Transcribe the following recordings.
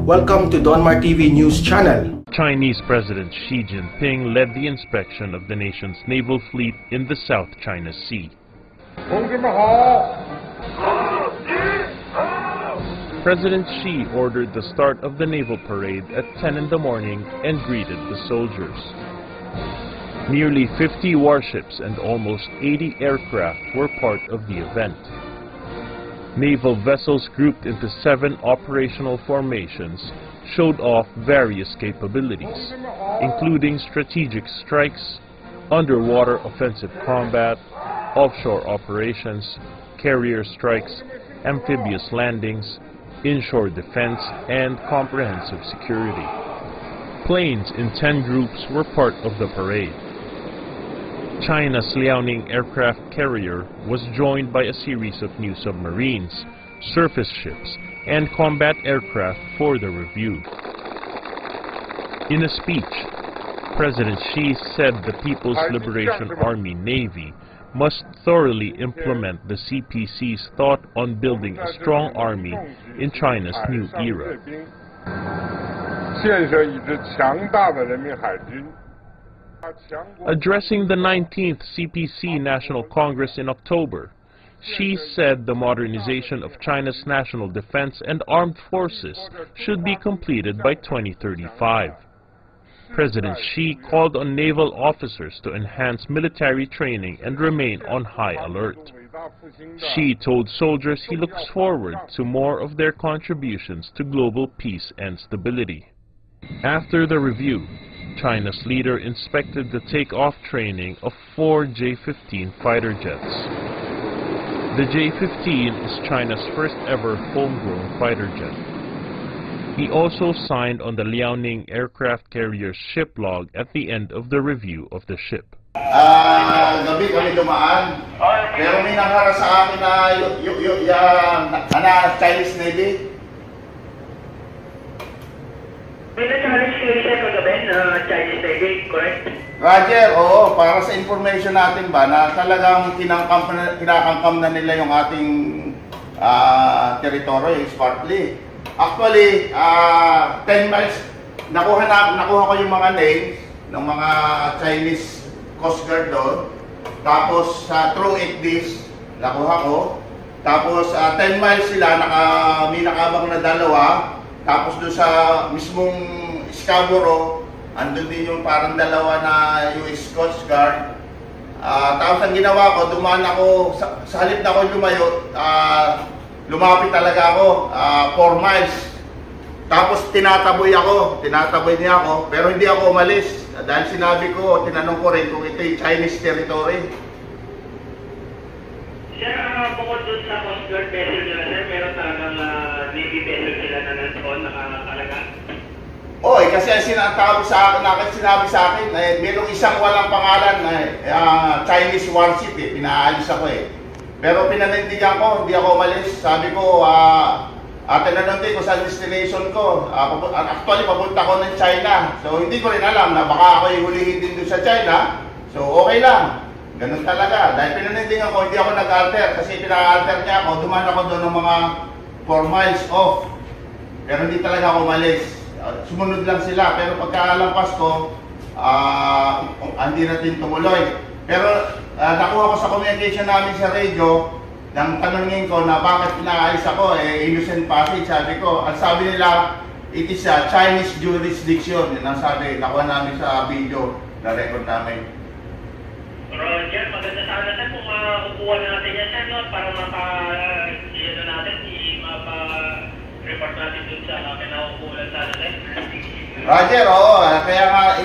Welcome to Donmar TV News Channel. Chinese President Xi Jinping led the inspection of the nation's naval fleet in the South China Sea. President Xi ordered the start of the naval parade at 10 in the morning and greeted the soldiers. Nearly 50 warships and almost 80 aircraft were part of the event. Naval vessels grouped into 7 operational formations showed off various capabilities, including strategic strikes, underwater offensive combat, offshore operations, carrier strikes, amphibious landings, inshore defense, and comprehensive security. Planes in 10 groups were part of the parade. China's Liaoning aircraft carrier was joined by a series of new submarines, surface ships, and combat aircraft for the review. In a speech, President Xi said the People's Liberation Army Navy must thoroughly implement the CPC's thought on building a strong army in China's new era. Addressing the 19th CPC National Congress in October, Xi said the modernization of China's national defense and armed forces should be completed by 2035. President Xi called on naval officers to enhance military training and remain on high alert. Xi told soldiers he looks forward to more of their contributions to global peace and stability. After the review, China's leader inspected the takeoff training of 4 J-15 fighter jets. The J-15 is China's first ever homegrown fighter jet. He also signed on the Liaoning aircraft carrier's ship log at the end of the review of the ship. Gabi kami dumaan, pero may nanghara sa akin na Chinese Navy. May na-challenge kayo siya kagabi na Chinese Navy, correct? Roger, oo, para sa information natin ba na talagang kinakangkam na nila yung ating territory, partly. Actually, 10 miles, nakuha ko yung mga names ng mga Chinese Coast Guard doon. Tapos, through 8 days, nakuha ko. Tapos, 10 miles sila, may nakabang na 2. Tapos doon sa mismong Scarborough, andun din yung parang 2 na US Coast Guard. Tapos ang ginawa ko, dumaan ako, sa halip na ako lumayo, lumapit talaga ako, 4 miles. Tapos tinataboy niya ako, pero hindi ako umalis. Dahil sinabi ko, tinanong ko rin kung ito yung Chinese territory. Sir, bukod doon sa Coast Guard vessel nila, sir, meron talagang Navy vessel sila na nandoon, nakakalaga? Oo, kasi sinabi sa akin, mayroong isang walang pangalan na Chinese warship, pinaalis ako eh. Pero pinanindigan ko, hindi ako umalis. Sabi ko, tinanong din ko sa destination ko. Actually, papunta ko ng China. So, hindi ko rin alam na baka ako ihulihin din doon sa China. So, okay lang. Ganun talaga. Dahil pinanindigan ko, hindi ako nag-alter. Kasi pina-alter niya ako, dumaan ako doon ng mga 4 miles off. Pero hindi talaga ako umalis. Sumunod lang sila. Pero pagkalampas ko, hindi natin tumuloy. Pero nakuha ko sa communication namin sa radio, nang tanongin ko na bakit pinaalis ako, innocent passage. Sabi ko, ang sabi nila, it is a Chinese jurisdiction. Yan ang sabi, nakuha namin sa video na record namin. Roger, maganda sana na kung kukuha natin yan, sir, no? Para mapa-report natin dun sa kinakukulan sana, sir. Roger, oo. Kaya nga,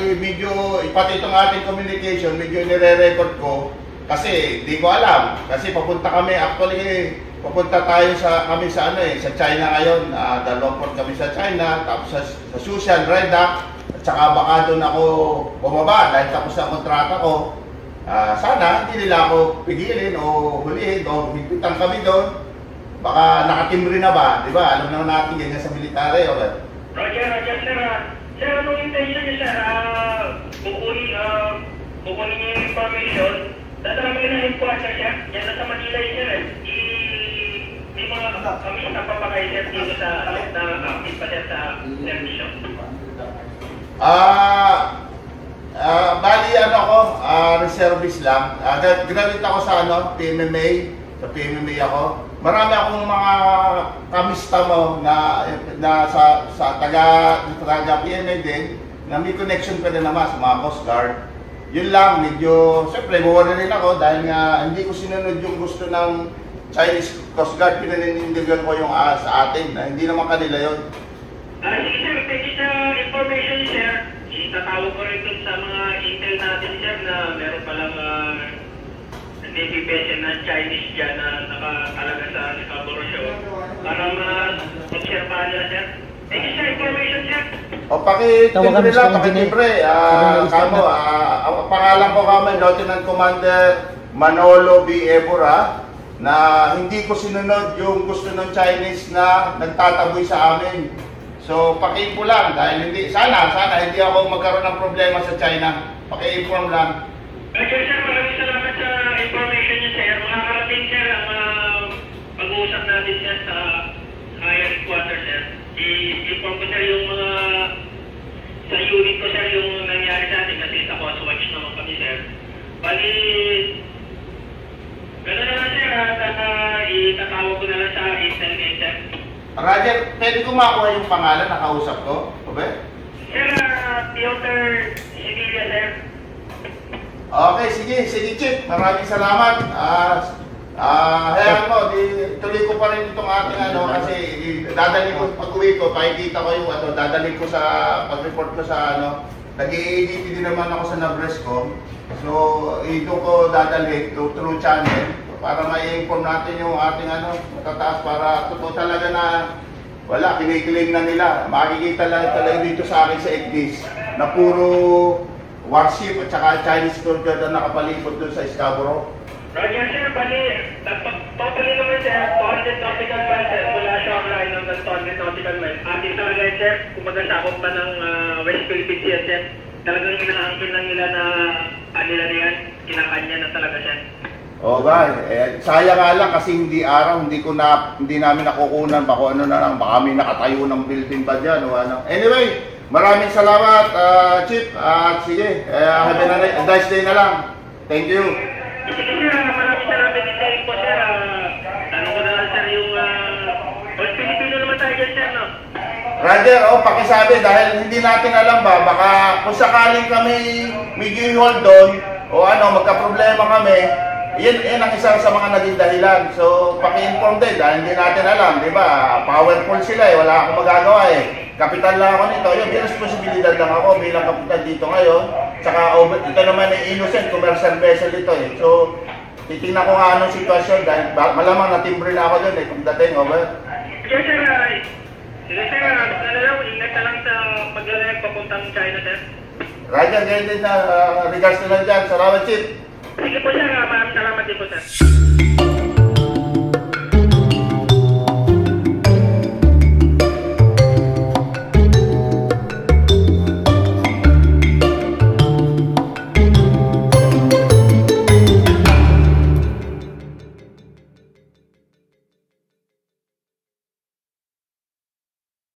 pati itong ating communication, medyo nire-record ko. Kasi, di ko alam. Kasi papunta kami, actually, papunta tayo kami sa China ngayon. Dalawang port kami sa China, tapos sa Susan, Redak, at saka baka doon ako bumaba dahil tapos ang kontrata ko. Sana hindi nila ako pigilin o hulihin o higpitan kami doon. Baka nakatimbre na ba? Di ba? Alam naman natin ganyan sa military. Okay? Roger, sir. Sir, anong intention niyo, sir? Kukunin niyo yung information. Dadalawin na yung kuwasa siya. Yan na sa Manila yun, sir. May mga kami napapakita kayo sir dito sa active pa sir sa servisyo? Bali ano ako, reservist lang. Graduate ako sa PMMA. Sa PMMA ako. Marami akong mga kamista mo na sa taga PMMA din na may connection pa rin naman sa mga Coast Guard. Yun lang, medyo, siyempre, worry rin ako dahil nga hindi ko sinunod yung gusto ng Chinese Coast Guard. Pinanindigan ko yung sa atin, na hindi naman kanila yun. Sige sir, thank you sa information sir. Itatawag ko rin dun sa mga intel natin sir na meron palang Navy vessel na Chinese dyan na nakatalaga sa Scarborough Show para ma-observahan nila sir. Thank you sa information sir. O pakitimbre lang, pakitimbre. Ang pangalan ko kami, Lieutenant Commander Manolo B. Ebora, na hindi ko sinunod yung gusto ng Chinese na nagtataboy sa amin. So, paki-info lang dahil sana hindi ako magkaroon ng problema sa China. Paki-inform lang. Sir, maraming salamat sa information niyo sir. Makakarating sir ang pag-uusap natin sir sa higher headquarters sir. I-inform ko sir yung mga sa unit ko sir yung nangyari sa atin kasi sa Coast Watch naman kami sir. Bali, gano'n na lang sir itatawag ko na lang sa intel ngayon sir. Roger, pwede ko makuha yung pangalan na kausap ko? Okay? Sir, Piotr Sevilla sir. Okay, sige Chief. Maraming salamat. Hayaan mo, tuloy ko pa rin itong ating kasi dadalhin ko, pag-uwi ko, pakikita ko yung dadalhin ko sa, pag-report ko sa nag-i-edit din naman ako sa Nabrescom. So, ito ko dadalhin through channel para ma-inform natin yung ating matataas para totoo talaga na wala, kiniklaim na nila. Makikita lang talaga dito sa akin sa ECDIS na puro warship at saka Chinese tour guide na nakapalipot doon sa Scarborough. Roger sir, bali, totally naman sir, 200 nautical miles sir, mula shoreline hanggang 200 nautical miles. Ating target sir, kumbaga sakop pa ng West Philippines yan sir. Talagang inaangkin lang nila na nila na yan, kinakanya na talaga sir. O ba, sayang nga lang kasi hindi araw, hindi namin nakukunan, baka na lang, baka may nakatayo ng building pa dyan o ano. Anyway, maraming salamat Chief, at sige, have a nice day na lang. Thank you. Sige sir, maraming salamat din sa info sir. Tanong ko na lang sir yung all Filipino naman tayo dyan sir no? Roger, pakisabi dahil hindi natin alam ba, baka kung sakaling kami medyo hold doon o magka-problema kami, yan ang isa sa mga naging dahilan. So, paki-inform din dahil hindi natin alam, di ba? Powerful sila wala akong magagawa Kapitan lang ako nito, may responsibilidad lang ako bilang kapitan dito ngayon. Tsaka ito naman ay innocent commercial vessel ito So, titingnan ko nga anong sitwasyon dahil malamang natimbre na ako doon kung dating, over. Yes sir, ingat na lang sa paglalayag papuntang China sir. Roger, ganyan din na regards na lang dyan. Salamat, Chief. Sige po sir, maraming salamat din po sir.